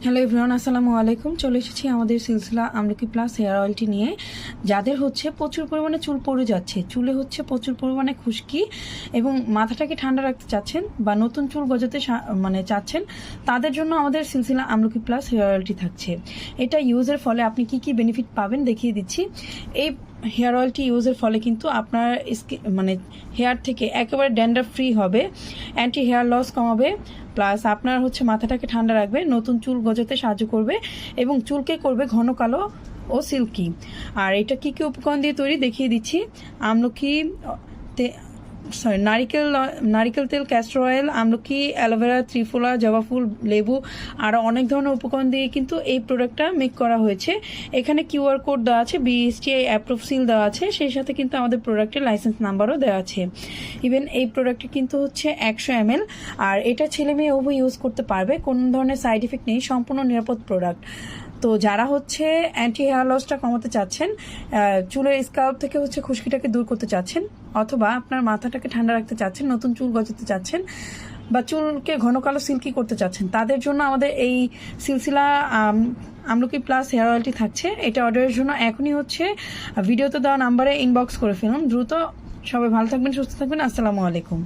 Hello everyone, আসসালামু আলাইকুম। চলে এসেছি আমাদের সিলসিলা আমলকি প্লাস হেয়ার অয়েলটি নিয়ে। যাদের হচ্ছে প্রচুর পরিমাণে চুল পড়ে যাচ্ছে, চুলে হচ্ছে প্রচুর পরিমাণে খুশকি এবং মাথাটাকে ঠান্ডা রাখতে চাচ্ছেন বা নতুন চুল গজাতে চাচ্ছেন, তাদের জন্য আমাদের সিলসিলা আমলকি প্লাস হেয়ার অয়েলটি থাকছে। এটা ইউজের ফলে আপনি কি কি বেনিফিট পাবেন দেখিয়ে দিচ্ছি। এই হেয়ার অয়েলটি ইউজের ফলে কিন্তু আপনার হেয়ার থেকে একেবারে ড্যান্ড্রাফ ফ্রি হবে, অ্যান্টি হেয়ার লস কমাবে, প্লাস আপনার হচ্ছে মাথাটাকে ঠান্ডা রাখবে, নতুন চুল গজাতে সাহায্য করবে এবং চুলকে করবে ঘন কালো ও সিল্কি। আর এটা কি কি উপকরণ দিয়ে তৈরি দেখিয়ে দিচ্ছি। আমলকি নারিকেল তেল, ক্যাস্টর অয়েল, আমলকি, অ্যালোভেরা, ত্রিফলা, জবা ফুল, লেবু আর অনেক ধরনের উপকরণ দিয়ে কিন্তু এই প্রোডাক্টটা মেক করা হয়েছে। এখানে কিউআর কোড দেওয়া আছে, বিএসটিআই অ্যাপ্রুভ সিল দেওয়া আছে, সেই সাথে কিন্তু আমাদের প্রোডাক্টের লাইসেন্স নাম্বারও দেওয়া আছে। ইভেন এই প্রোডাক্টটি কিন্তু হচ্ছে 100 ml, আর এটা ছেলে মেয়ে উভয় ইউজ করতে পারবে, কোনো ধরনের সাইড ইফেক্ট নেই, সম্পূর্ণ নিরাপদ প্রোডাক্ট। তো যারা হচ্ছে অ্যান্টি হেয়ার লসটা কমাতে চাচ্ছেন, চুলের স্কাল্প থেকে হচ্ছে খুশকিটাকে দূর করতে চাচ্ছেন, অথবা আপনার মাথাটাকে ঠান্ডা রাখতে চাচ্ছেন, নতুন চুল গজাতে চাচ্ছেন বা চুলকে ঘন কালো সিল্কি করতে চাচ্ছেন, তাদের জন্য আমাদের এই সিলসিলা আমলকি প্লাস হেয়ার অয়েলটি থাকছে। এটা অর্ডারের জন্য এখনই হচ্ছে ভিডিওতে দেওয়া নাম্বারে ইনবক্স করে ফেলুন দ্রুত। সবাই ভালো থাকবেন, সুস্থ থাকবেন। আসসালামু আলাইকুম।